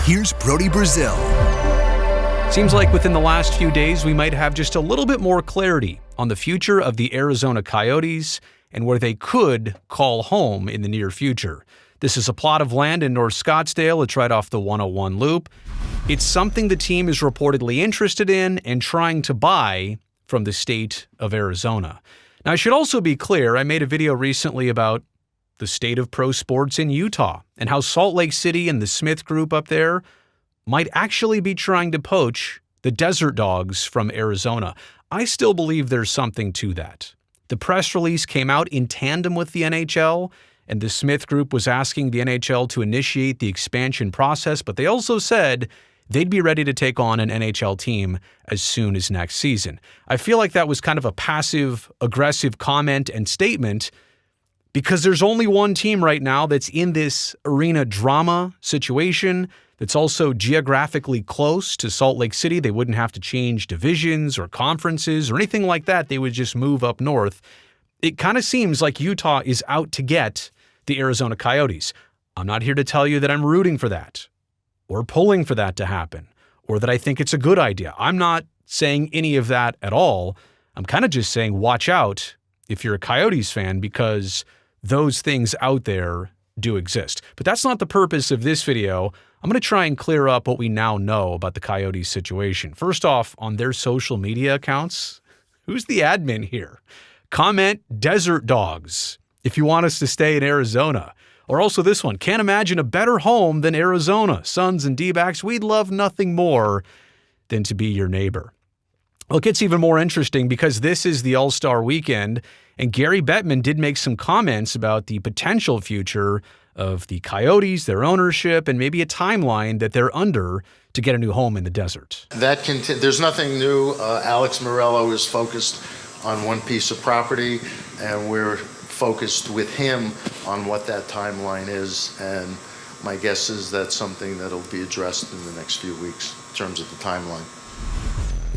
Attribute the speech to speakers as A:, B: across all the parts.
A: Here's Brody Brazil.
B: Seems like within the last few days, we might have just a little bit more clarity on the future of the Arizona Coyotes and where they could call home in the near future. This is a plot of land in North Scottsdale. It's right off the 101 loop. It's something the team is reportedly interested in and trying to buy from the state of Arizona. Now, I should also be clear, I made a video recently about the state of pro sports in Utah and how Salt Lake City and the Smith Group up there might actually be trying to poach the Desert Dogs from Arizona. I still believe there's something to that. The press release came out in tandem with the NHL, and the Smith Group was asking the NHL to initiate the expansion process, but they also said they'd be ready to take on an NHL team as soon as next season. I feel like that was kind of a passive-aggressive comment and statement because there's only one team right now that's in this arena drama situation that's also geographically close to Salt Lake City. They wouldn't have to change divisions or conferences or anything like that. They would just move up north. It kind of seems like Utah is out to get the Arizona Coyotes. I'm not here to tell you that I'm rooting for that or pulling for that to happen or that I think it's a good idea. I'm not saying any of that at all. I'm kind of just saying watch out if you're a Coyotes fan because those things out there do exist. But that's not the purpose of this video. I'm going to try and clear up what we now know about the Coyotes situation. First off, on their social media accounts, who's the admin here? Comment Desert Dogs if you want us to stay in Arizona. Or also this one, can't imagine a better home than Arizona. Suns and D-backs, we'd love nothing more than to be your neighbor. Well, it gets even more interesting because this is the All Star weekend, and Gary Bettman did make some comments about the potential future of the Coyotes, their ownership, and maybe a timeline that they're under to get a new home in the desert.
C: There's nothing new. Alex Morello is focused on one piece of property, and we're focused with him on what that timeline is. And my guess is that's something that'll be addressed in the next few weeks in terms of the timeline.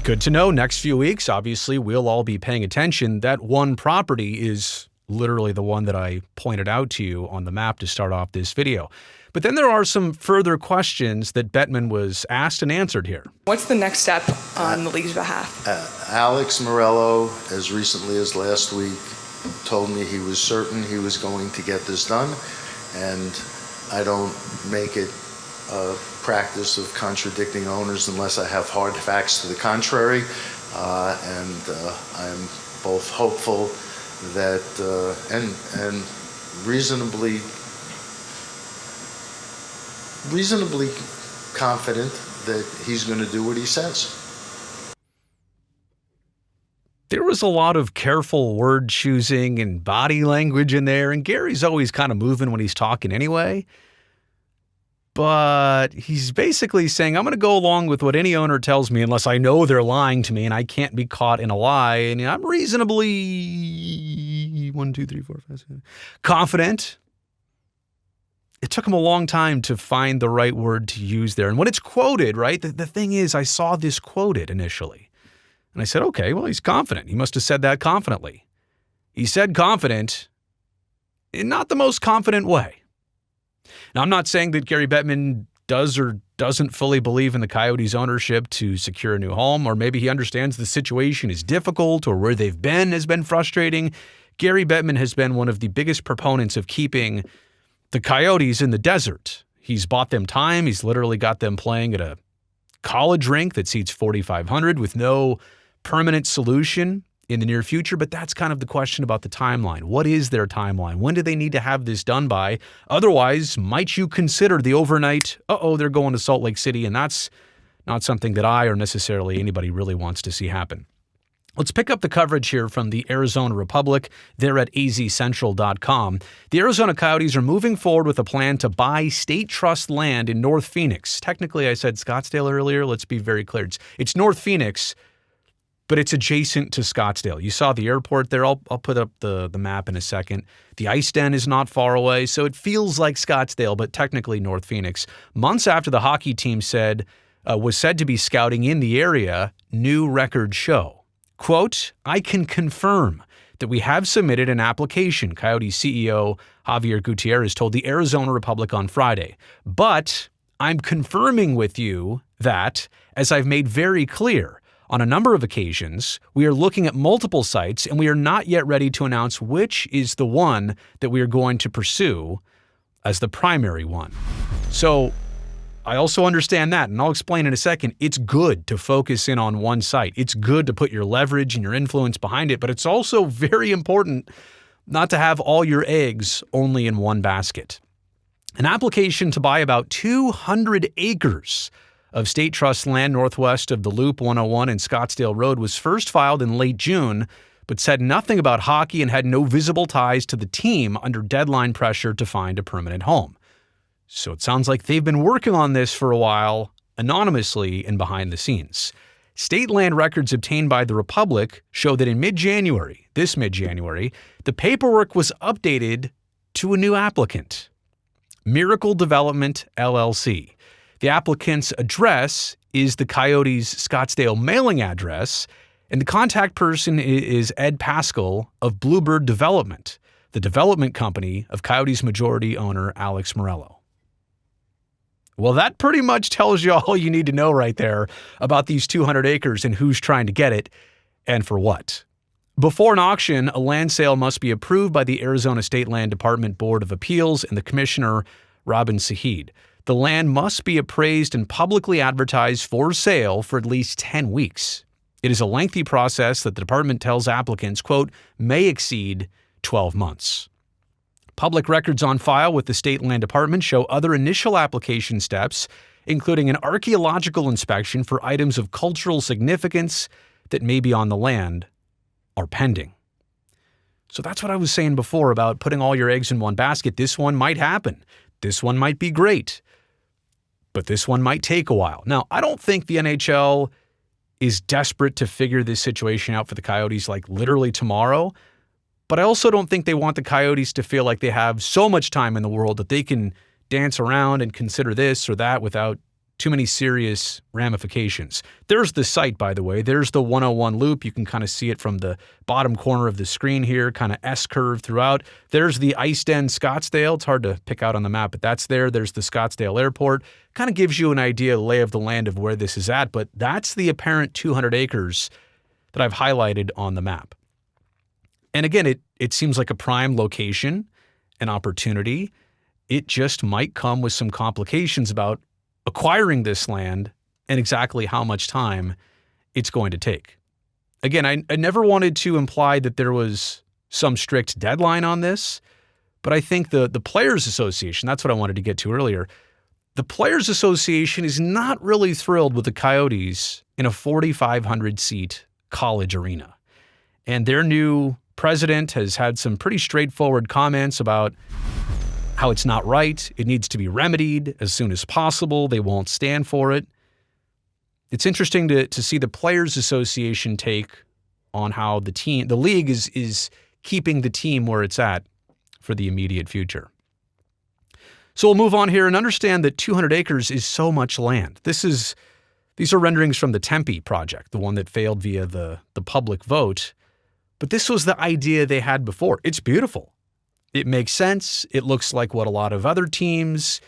B: Good to know. Next few weeks, obviously, we'll all be paying attention. That one property is literally the one that I pointed out to you on the map to start off this video. But then there are some further questions that Bettman was asked and answered here.
D: What's the next step on the league's behalf?
C: Alex Morello, as recently as last week, told me he was certain he was going to get this done, and I don't make it a practice of contradicting owners unless I have hard facts to the contrary, and I'm both hopeful that and reasonably confident that he's going to do what he says.
B: There was a lot of careful word choosing and body language in there, and Gary's always kind of moving when he's talking anyway. But he's basically saying, I'm going to go along with what any owner tells me unless I know they're lying to me and I can't be caught in a lie. And I'm reasonably confident. It took him a long time to find the right word to use there. And when it's quoted, right, the thing is, I saw this quoted initially. And I said, okay, well, he's confident. He must have said that confidently. He said confident in not the most confident way. Now, I'm not saying that Gary Bettman does or doesn't fully believe in the Coyotes' ownership to secure a new home, or maybe he understands the situation is difficult or where they've been has been frustrating. Gary Bettman has been one of the biggest proponents of keeping the Coyotes in the desert. He's bought them time. He's literally got them playing at a college rink that seats 4,500 with no permanent solution in the near future, but that's kind of the question about the timeline. What is their timeline? When do they need to have this done by? Otherwise, might you consider the overnight, they're going to Salt Lake City, and that's not something that I or necessarily anybody really wants to see happen. Let's pick up the coverage here from the Arizona Republic. They're at azcentral.com. The Arizona Coyotes are moving forward with a plan to buy state trust land in North Phoenix. Technically, I said Scottsdale earlier. Let's be very clear. It's North Phoenix, but it's adjacent to Scottsdale. You saw the airport there. I'll put up the map in a second. The Ice Den is not far away, so it feels like Scottsdale, but technically North Phoenix. Months after the hockey team was said to be scouting in the area, new records show. Quote, I can confirm that we have submitted an application, Coyotes CEO Javier Gutierrez told the Arizona Republic on Friday. But I'm confirming with you that, as I've made very clear on a number of occasions, we are looking at multiple sites and we are not yet ready to announce which is the one that we are going to pursue as the primary one. So I also understand that, and I'll explain in a second. It's good to focus in on one site. It's good to put your leverage and your influence behind it, but it's also very important not to have all your eggs only in one basket. An application to buy about 200 acres of state trust land northwest of the Loop 101 and Scottsdale Road was first filed in late June, but said nothing about hockey and had no visible ties to the team under deadline pressure to find a permanent home. So it sounds like they've been working on this for a while, anonymously and behind the scenes. State land records obtained by the Republic show that in mid-January, the paperwork was updated to a new applicant, Miracle Development, LLC. The applicant's address is the Coyotes' Scottsdale mailing address, and the contact person is Ed Pascal of Bluebird Development, the development company of Coyotes majority owner Alex Morello. Well, that pretty much tells you all you need to know right there about these 200 acres and who's trying to get it and for what. Before an auction, a land sale must be approved by the Arizona State Land Department Board of Appeals and the Commissioner, Robin Sahid. The land must be appraised and publicly advertised for sale for at least 10 weeks. It is a lengthy process that the department tells applicants, quote, may exceed 12 months. Public records on file with the State Land Department show other initial application steps, including an archaeological inspection for items of cultural significance that may be on the land, are pending. So that's what I was saying before about putting all your eggs in one basket. This one might happen. This one might be great. But this one might take a while. Now, I don't think the NHL is desperate to figure this situation out for the Coyotes like literally tomorrow. But I also don't think they want the Coyotes to feel like they have so much time in the world that they can dance around and consider this or that without too many serious ramifications. There's the site, by the way. There's the 101 loop. You can kind of see it from the bottom corner of the screen here, kind of S-curve throughout. There's the Ice Den Scottsdale. It's hard to pick out on the map, but that's there. There's the Scottsdale Airport. Kind of gives you an idea, the lay of the land of where this is at, but that's the apparent 200 acres that I've highlighted on the map. And again, it seems like a prime location, an opportunity. It just might come with some complications about acquiring this land and exactly how much time it's going to take. Again, I never wanted to imply that there was some strict deadline on this, but I think the Players Association, that's what I wanted to get to earlier, the Players Association is not really thrilled with the Coyotes in a 4,500-seat college arena. And their new president has had some pretty straightforward comments about how it's not right. It needs to be remedied as soon as possible. They won't stand for it. It's interesting to see the Players Association take on how the league is keeping the team where it's at for the immediate future. So we'll move on here and understand that 200 acres is so much land. These are renderings from the Tempe project, the one that failed via the public vote. But this was the idea they had before. It's beautiful. It makes sense. It looks like what a lot of other teams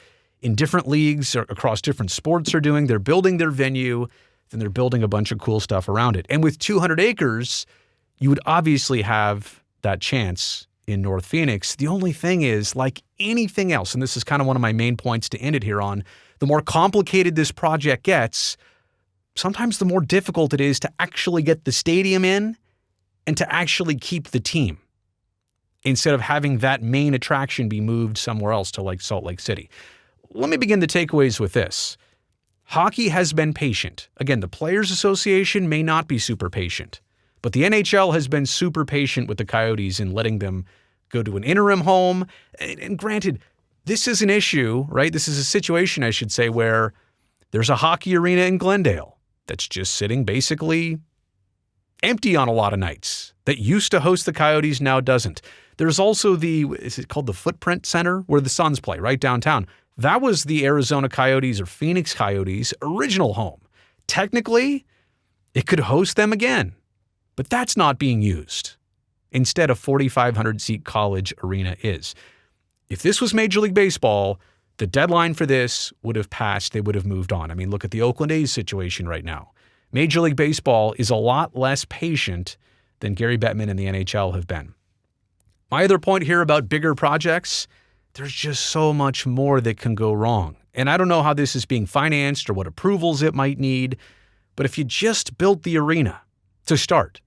B: in different leagues or across different sports are doing. They're building their venue, then they're building a bunch of cool stuff around it. And with 200 acres, you would obviously have that chance in North Phoenix. The only thing is, like anything else, and this is kind of one of my main points to end it here on, the more complicated this project gets, sometimes the more difficult it is to actually get the stadium in and to actually keep the team, instead of having that main attraction be moved somewhere else to like Salt Lake City. Let me begin the takeaways with this. Hockey has been patient. Again, the Players Association may not be super patient, but the NHL has been super patient with the Coyotes in letting them go to an interim home. And granted, this is an issue, right? This is a situation, I should say, where there's a hockey arena in Glendale that's just sitting basically empty on a lot of nights, that used to host the Coyotes, now doesn't. There's also is it called the Footprint Center, where the Suns play, right downtown. That was the Arizona Coyotes or Phoenix Coyotes' original home. Technically, it could host them again, but that's not being used. Instead, a 4,500-seat college arena is. If this was Major League Baseball, The deadline for this would have passed. They would have moved on. I mean, look at the Oakland A's situation right now. Major League Baseball is a lot less patient than Gary Bettman and the NHL have been. My other point here about bigger projects, there's just so much more that can go wrong. And I don't know how this is being financed or what approvals it might need, but if you just built the arena to start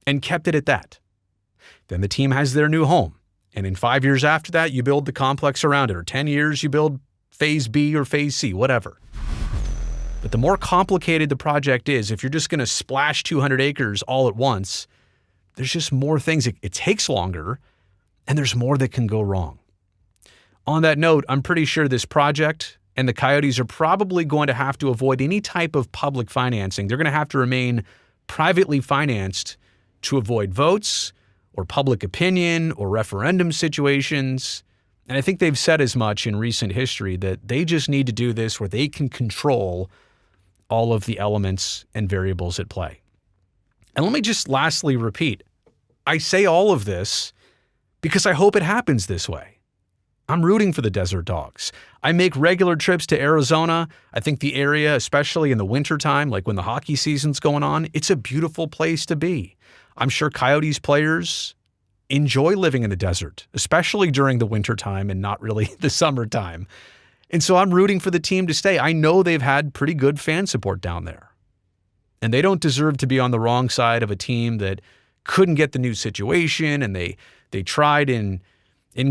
B: and kept it at that, then the team has their new home. And in 5 years after that, you build the complex around it, or 10 years, you build phase B or phase C, whatever. But the more complicated the project is, if you're just going to splash 200 acres all at once, there's just more things. It takes longer, and there's more that can go wrong. On that note, I'm pretty sure this project and the Coyotes are probably going to have to avoid any type of public financing. They're going to have to remain privately financed to avoid votes or public opinion or referendum situations. And I think they've said as much in recent history that they just need to do this where they can control all of the elements and variables at play. And let me just lastly repeat, I say all of this because I hope it happens this way. I'm rooting for the Desert Dogs. I make regular trips to Arizona. I think the area, especially in the wintertime, like when the hockey season's going on, it's a beautiful place to be. I'm sure Coyotes players enjoy living in the desert, especially during the wintertime and not really the summertime. And so I'm rooting for the team to stay. I know they've had pretty good fan support down there. And they don't deserve to be on the wrong side of a team that couldn't get the new situation, and they tried in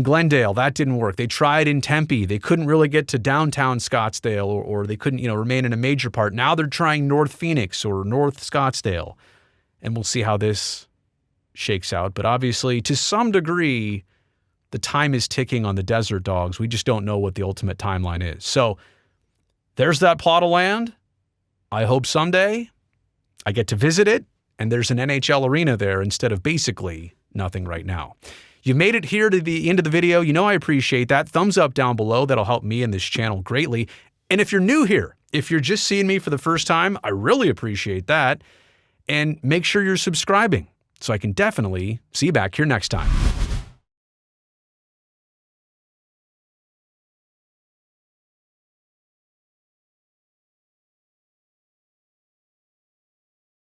B: Glendale. That didn't work. They tried in Tempe. They couldn't really get to downtown Scottsdale, or they couldn't, remain in a major part. Now they're trying North Phoenix or North Scottsdale. And we'll see how this shakes out. But obviously, to some degree, the time is ticking on the Desert Dogs. We just don't know what the ultimate timeline is. So there's that plot of land. I hope someday I get to visit it, and there's an NHL arena there instead of basically nothing right now. You've made it here to the end of the video. I appreciate that. Thumbs up down below. That'll help me and this channel greatly. And if you're new here, if you're just seeing me for the first time, I really appreciate that. And make sure you're subscribing so I can definitely see you back here next time.